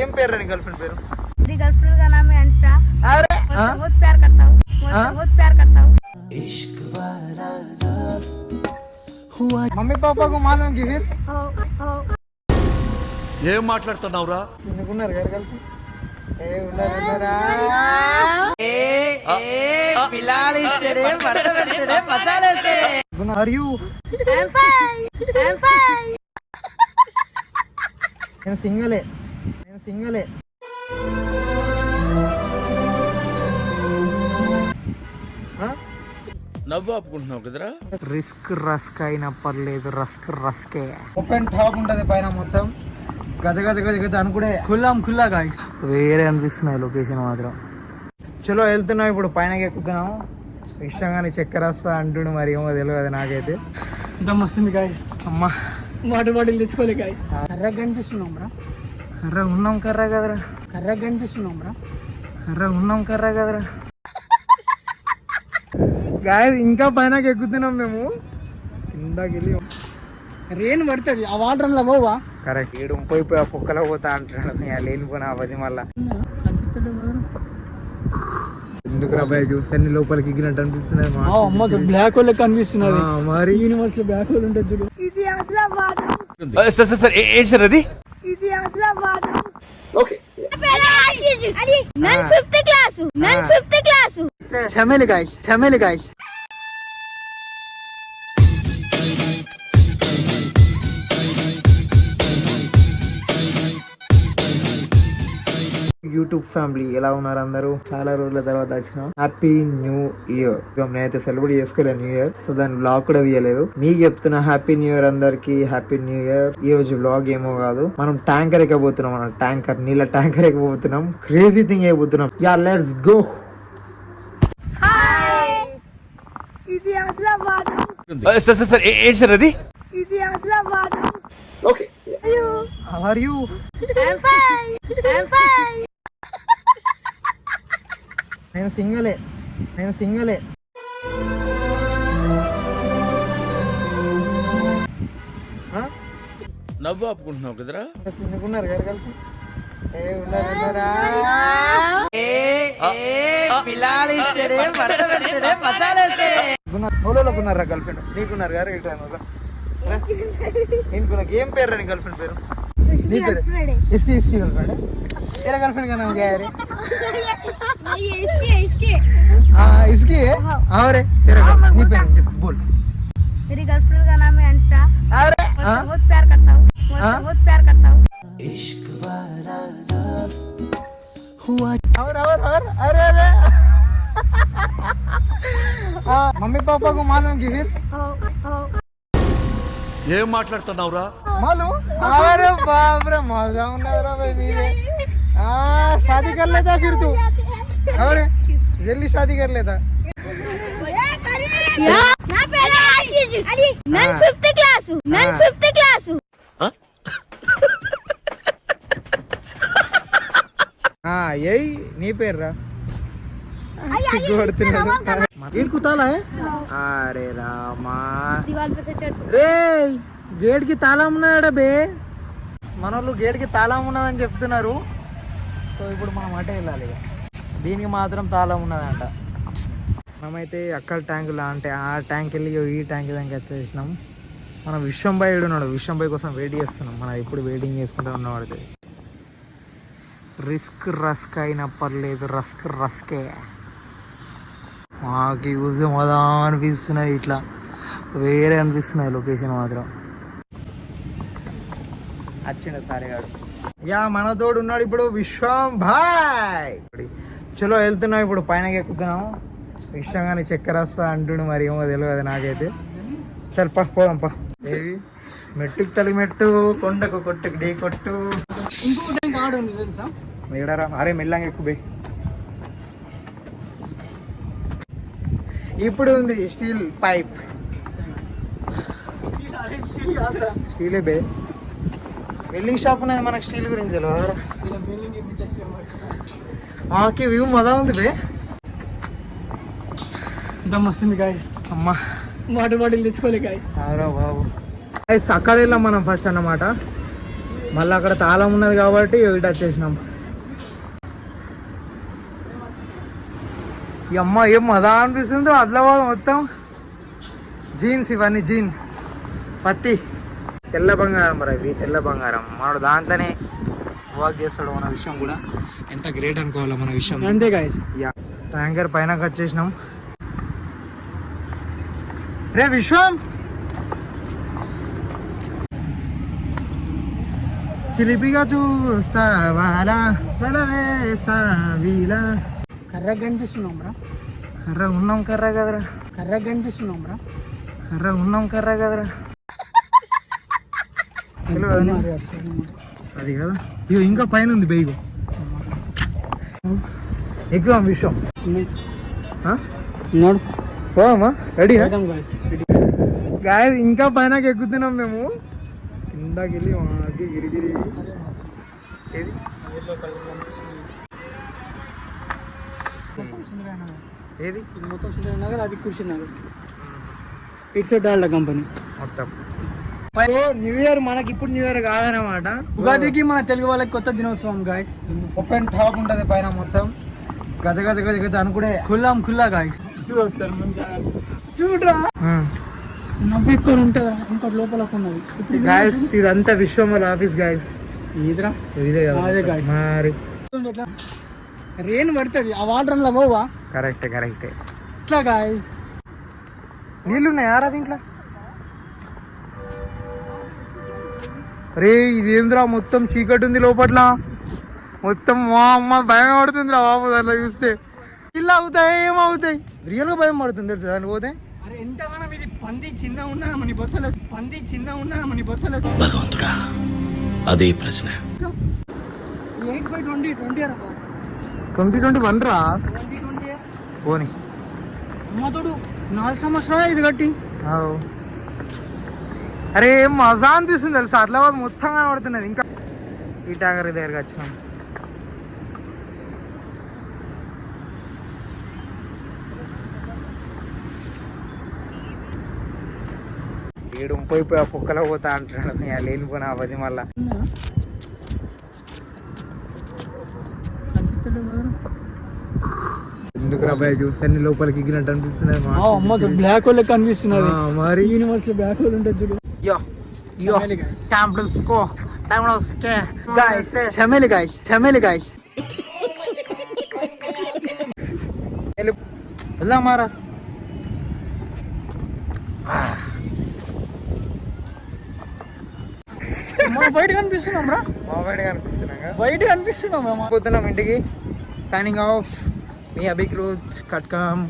ఏం పేరు రా నీ గర్ల్ ఫ్రెండ్ పేరు? मेरी गर्लफ्रेंड का नाम है अंशा। अरे मैं बहुत प्यार करता हूँ, बहुत प्यार करता हूँ। मम्मी पापा को मालूम कि फिर ఏం మాట్లాడుతున్నావురా? ఉన్నారు గారు గర్ల్ ఏ ఉన్నారా పిల్లాడు ఇస్తాడే మడత పెడతాడే మసాలా వేస్తాడే. Are you? I'm fine, I'm fine. నేను సింగలే నవ్వు ఆపుకుంటున్నావు కదరా? రిస్క్ రస్క్ అయినా పర్లేదు, రస్కే. ఓపెన్ టాప్ ఉంటది పైన మొత్తం గజ గజ గజ గజ అనుకునే ఖుల్లా గాయ్స్. వేరే అనిపిస్తున్నాయి లొకేషన్ మాత్రం. చలో వెళ్తున్నాం ఇప్పుడు, పైనకి ఎక్కుతున్నాము. ఇష్టంగానే చక్కెర వస్తా అంటుండు, మరి ఏమో తెలియదు నాకైతే. దమ్ వస్తుంది గాయస్. అమ్మా వాటర్ బాటిల్ తెచ్చుకోలే గాయస్. కర్రగా కనిపిస్తున్నాం రా. కర్ర ఉన్నాం కర్ర కదరా. కర్రగా కనిపిస్తున్నాం రా. కర్ర కదరా గాయస్. ఇంకా పైనకి ఎక్కుతున్నాం మేము. కిందకి వెళ్ళి రెయిన్ పడుతుంది, ఆ వాటర్ అలా పోవా. కరెక్ట్. ఏడు పోయి ఆ పొక్కలో పోతా అంటున్నాడు. లేనిపోయిన అవధి మళ్ళా ఎందుకు రాబాయ్ చూస్తే లోపలికి ఎక్కినట్టు అనిపిస్తున్నాయి. అమ్మ బ్లాక్ హోల్ కనిపిస్తున్నది. మరి యూనివర్స్ లో బ్లాక్ హోల్ ఉంటుంది చూడు. ఇది ఆదిలాబాద్, సార్ ఏంటి సార్ అది? ఇది ఆదిలాబాద్. ఓకే నేను fifth class. Chameli guys. YouTube family ఎలా ఉన్నారు అందరూ? చాలా రోజుల తర్వాత వచ్చినాం. Happy new year. నేనైతే సెలబ్రేట్ చేసుకోలేదు న్యూ ఇయర్, సో దాని బ్లాగ్ కూడా తీయలేదు. మీకు చెప్తున్నా హ్యాపీ న్యూ ఇయర్ అందరికి. Happy new year. ఈ రోజు బ్లాగ్ ఏమో కాదు, మనం ట్యాంకర్ ఎక్కబోతున్నాం. మనం నీళ్ళ ట్యాంకర్ ఎక్కబోతున్నాం. క్రేజీ థింగ్ అయిపోతున్నాం. Yeah let's go. ఇది ఆదిలాబాద్, సార్ ఏంటి సార్ అది? ఇది Adilabad. Okay how are you? I'm fine. నేను సింగలే నవ్వు ఆపుకుంటున్నావు కదరా? ఉన్నారు గారు కలిపి ఏ ఉన్నారా పిల్లాడు ఇస్తాడే మడత పెడతాడే మసాలా వేస్తాడే. ఓలోకి ఉన్నారా గర్ల్ ఫ్రెండ్? నీకున్నారు గారు ఈ టైం నీకు ఏం పేరు రా నీ గర్ల్ ఫ్రెండ్ పేరు? నీ పేరు ఇస్కి గర్ల్ ఫ్రెండ్. तेरा गर्लफ्रेंड का नाम क्या है रे? इसकी है? और तेरा नी पे नहीं बोल. मेरी गर्लफ्रेंड का नाम है अंशा। अरे मैं बहुत प्यार करता हूँ, बहुत प्यार करता हूँ। और अरे मम्मी पापा को मालूम कि फिर ఏం మాట్లాడుతున్నావురా? मालूम? अरे बाप रे मजा उन्नरा भाई मीरे. शादी कर लेता फिर तू, और जल्दी शादी कर लेता. నేను ఫిఫ్త్ క్లాస్. यही నీ పేరు రా. गेट को ताला है. अरे रामा दीवार पे से चढ़ రే గేట్ కి తాళం ఉన్నాడా బే? మనోళ్ళు గేట్ కి తాళం ఉన్నదని చెప్తున్నారు. సో ఇప్పుడు మనం అటే వెళ్ళాలి. ఇక దీనికి మాత్రం తాళం ఉన్నదంట. మనమైతే అక్కడ ట్యాంకులా అంటే ఆ ట్యాంక్ వెళ్ళి ఈ ట్యాంక్ దానికి వచ్చేసినాం. మనం విశ్వంబాయ్ ఉన్నాడు. విశ్వంబాయ్ కోసం వెయిట్ చేస్తున్నాం. మనం ఎప్పుడు వెయిటింగ్ చేసుకుంటూ ఉన్నవాడితే. రస్క్ అయినా పర్లేదు, రస్కే. మాకు యూజ్ మదా అనిపిస్తున్నాయి. ఇట్లా వేరే అనిపిస్తున్నాయి లొకేషన్ మాత్రం. వచ్చిండు సారేగాడు. యా మన తోడు ఉన్నాడు ఇప్పుడు విశ్వం భాయ్. చలో వెళ్తున్నాం ఇప్పుడు, పైనకి ఎక్కుతున్నాము. ఇష్టంగానే చక్కెర వస్తా అంటుండు, మరి ఏమో తెలియదు నాకైతే. చల్ పోదాం పా. ఏవి మెట్టుకు తలి మెట్టు, కొండకు కొట్టుకు ఢీ కొట్టు. ఏడరా అరే మెల్లంగా ఎక్కుబే. ఇప్పుడు ఉంది స్టీల్ పైప్. స్టీలే బే. వెల్డింగ్ షాప్ ఉన్నది, మనకు స్టీల్ గురించి తెలియదు. మాకి వ్యూ మదా ఉంది బే. దమ్ వస్తుంది గాయస్. అమ్మా వాటర్ బాటిల్ తెచ్చుకోలే గాయస్. అవురా బాబు. అక్కడ వెళ్ళాం మనం ఫస్ట్ అన్నమాట. మళ్ళీ అక్కడ తాళం ఉన్నది కాబట్టి ఇటు వచ్చేసినాం. ఈ అమ్మ ఏం మజా అనిపిస్తుందో ఆదిలాబాద్ మొత్తం. జీన్స్ ఇవన్నీ జీన్ పత్తి తెల్ల బంగారం మరి ఇవి తెల్ల బంగారం. మనడు దాంట్లోనే వర్క్ చేస్తాడు. మన విషయం కూడా ఎంత గ్రేట్ అనుకోవాలా మన విషయం. అంతే గాయస్. యా ట్యాంకర్ పైన కట్ చేసినాం. రే విశ్వం చిలిపిగా చూస్తా వాలా వేస్తా వీలా. కర్రగా కనిపిస్తున్నాం రా. కర్ర ఉన్నాం కర్ర కదరా. కర్రగా కనిపిస్తున్నాం రా. కర్ర ఉన్నాం కర్ర కదరా. అది కదా ఇగో ఇంకా పైన ఉంది బేగు. ఎక్కువ విషయం పోమా రెడీ గాయ. ఇంకా పైన ఎక్కుతున్నాం మేము. కిందకి వెళ్ళి మాకి గిరిగిరి ఏది ఏది మొత్తం నగర్ అది కృషి నగర్. ఇట్స్ డాల్డా కంపెనీ మొత్తం. న్యూ ఇయర్ మనకి ఇప్పుడు న్యూ ఇయర్ కాదనమాట. ఉగాదికి మన తెలుగు వాళ్ళకి కొత్త దినోత్సవం గాయస్. ఓపెన్ టాప్ ఉంటది పైన మొత్తం. గజ గజ గజ గజ అనుకునే ఖుల్లా గాయస్. చూడరా నవ్వు ఎక్కువ ఉంటుందా ఇంకా లోపల ఉన్నది. గాయస్ ఇదంతా విశ్వమల్ ఆఫీస్ గాయస్. ఇదిరా ఇదే అదే కదా guys. మరి రెయిన్ పడుతుంది ఆ వాటర్ అలా పోవా. కరెక్టే ఇట్లా గాయస్. నీళ్ళు ఉన్నాయి ఆరా దీంట్లో. రే ఇదేంద్రా మొత్తం చీకటి ఉంది లోపట్ల మొత్తం. మా అమ్మ భయం పడుతుందిరా బాబు దాంట్లో చూస్తే. ఇల్లు అవుతాయి ఏమవుతాయి రియల్గా భయం పడుతుంది తెలుసు దానికి పోతే. అరే ఎంతగానం ఇది పంది చిన్న ఉన్నా మన బొత్తలు. పంది చిన్న ఉన్నా మన బొత్తలు. భగవంతుడా అదే ప్రశ్న. 8/20 2021 రా పోనీ. అమ్మతోడు 4 సంవత్సరాలు ఇది కట్టి. ఆవ్. అరే ఏం మజా అనిపిస్తుంది తెలుసా. ఆదిలాబాద్ మొత్తం కనబడుతున్నది. ఇంకా ఈ ట్యాంకర్ దగ్గరికి వచ్చినాం. ఏడు పోయి ఆ కుక్కలో పోతా అంటున్నాడు. లేనిపోయిన అవధి మళ్ళా. ఎందుకు రాబాయ్ చూస్తే లోపలికి ఎక్కినట్టు అనిపిస్తున్నాయి. బ్లాక్ హోల్ కనిపిస్తున్నది. మరి యూనివర్స్ లో బ్లాక్ హోల్ ఉంటుంది చూడు. చమేలి గాయస్. వెళ్దాం మారా. బయట కనిపిస్తున్నాం రా. బయట కనిపిస్తున్నాం పోతున్నాం ఇంటికి. సైనింగ్ ఆఫ్ మీ అభిక్ రోజ్. కట్కామ్.